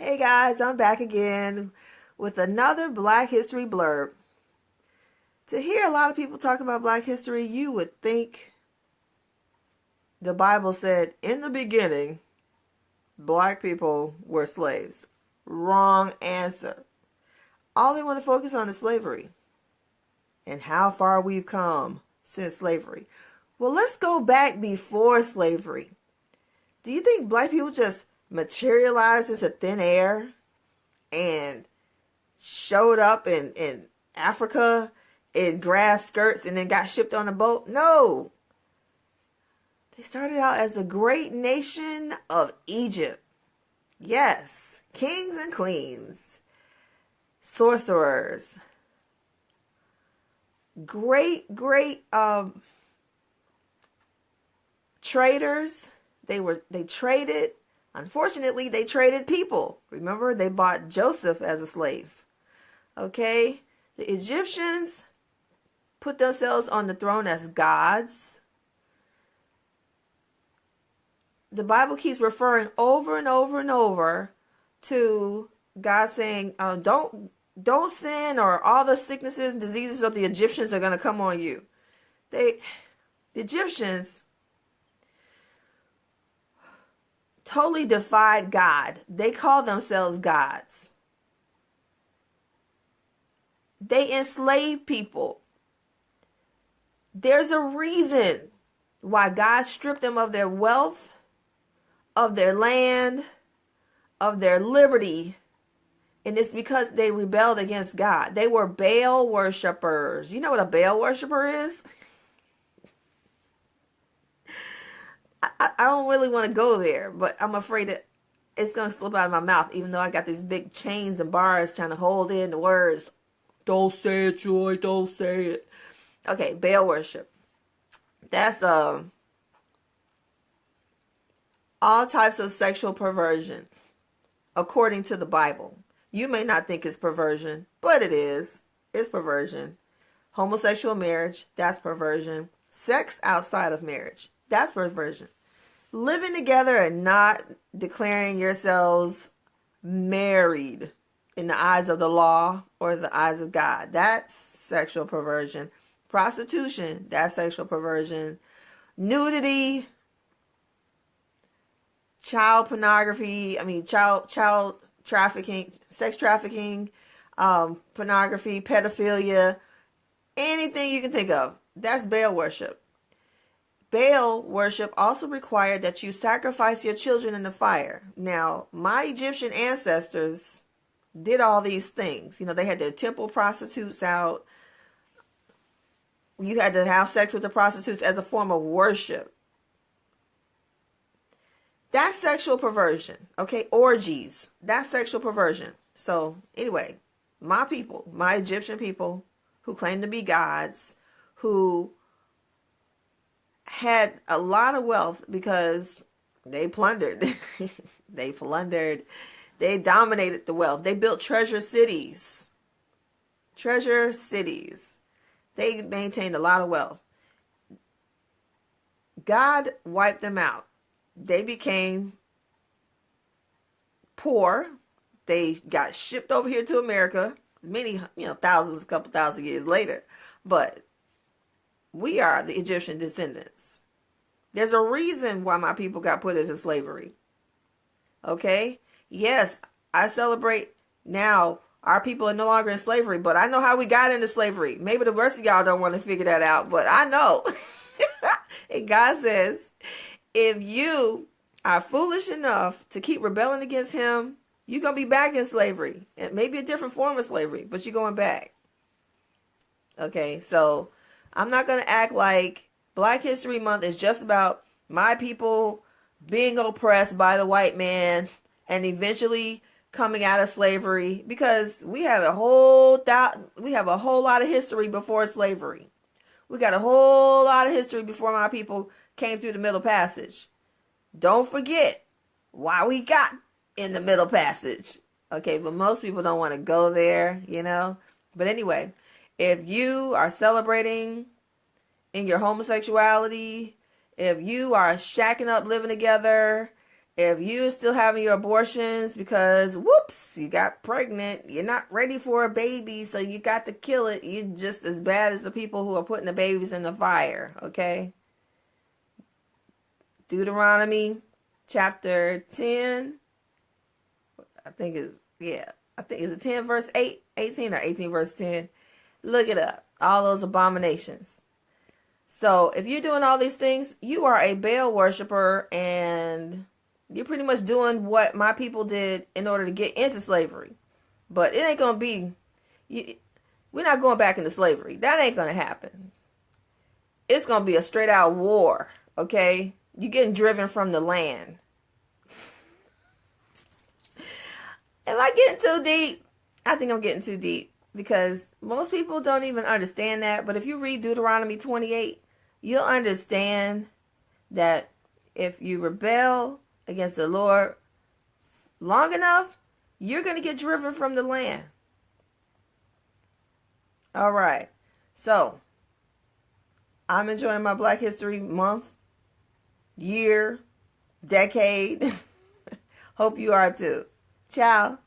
Hey guys, I'm back again with another Black History blurb. To hear a lot of people talk about Black history, you would think the Bible said, in the beginning, Black people were slaves. Wrong answer. All they want to focus on is slavery and how far we've come since slavery. Well, let's go back before slavery. Do you think Black people just materialized into thin air and showed up in Africa in grass skirts and then got shipped on a boat? No. They started out as a great nation of Egypt. Yes, kings and queens, sorcerers, great traders. They traded. Unfortunately, they traded people. Remember, they bought Joseph as a slave. Okay? The Egyptians put themselves on the throne as gods. The Bible keeps referring over and over and over to God saying, don't sin, or all the sicknesses and diseases of the Egyptians are going to come on you. The Egyptians totally defied God. They call themselves gods. They enslaved people. There's a reason why God stripped them of their wealth, of their land, of their liberty, and it's because they rebelled against God. They were Baal worshipers. You know what a Baal worshiper is? I don't really want to go there, but I'm afraid that it's going to slip out of my mouth, even though I got these big chains and bars trying to hold in the words. Don't say it, Joy. Don't say it. Okay, Baal worship. That's all types of sexual perversion, according to the Bible. You may not think it's perversion, but it is. It's perversion. Homosexual marriage, that's perversion. Sex outside of marriage, that's perversion. Living together and not declaring yourselves married in the eyes of the law or the eyes of God, that's sexual perversion. Prostitution, that's sexual perversion. Nudity, child pornography, child trafficking, sex trafficking, pornography, pedophilia, anything you can think of, that's Baal worship. Baal worship also required that you sacrifice your children in the fire. Now, my Egyptian ancestors did all these things. You know, they had their temple prostitutes out. You had to have sex with the prostitutes as a form of worship. That's sexual perversion. Okay, orgies, that's sexual perversion. So anyway, my people, my Egyptian people who claim to be gods, who had a lot of wealth because they plundered. They plundered. They dominated the wealth. They built treasure cities. Treasure cities. They maintained a lot of wealth. God wiped them out. They became poor. They got shipped over here to America many, thousands, a couple thousand years later. But we are the Egyptian descendants. There's a reason why my people got put into slavery. Okay? Yes, I celebrate now our people are no longer in slavery, but I know how we got into slavery. Maybe the rest of y'all don't want to figure that out, but I know. And God says, if you are foolish enough to keep rebelling against him, you're going to be back in slavery. It may be a different form of slavery, but you're going back. Okay, so I'm not going to act like Black History Month is just about my people being oppressed by the white man and eventually coming out of slavery, because we have a whole lot of history before slavery. We got a whole lot of history before my people came through the Middle Passage. Don't forget why we got in the Middle Passage. Okay, but most people don't want to go there, But anyway, if you are celebrating in your homosexuality, if you are shacking up living together If you're still having your abortions because, whoops, you got pregnant, you're not ready for a baby, so you got to kill it, you're just as bad as the people who are putting the babies in the fire, okay? Deuteronomy chapter 10, I think it's 10 verse 8, 18 or 18 verse 10. Look it up. All those abominations. So if you're doing all these things, you are a Baal worshiper, and you're pretty much doing what my people did in order to get into slavery. But it ain't going to be, we're not going back into slavery. That ain't going to happen. It's going to be a straight out war, okay? You're getting driven from the land. Am I getting too deep? I think I'm getting too deep, because most people don't even understand that. But if you read Deuteronomy 28, you'll understand that if you rebel against the Lord long enough, you're going to get driven from the land. All right. So, I'm enjoying my Black History Month, year, decade. Hope you are too. Ciao.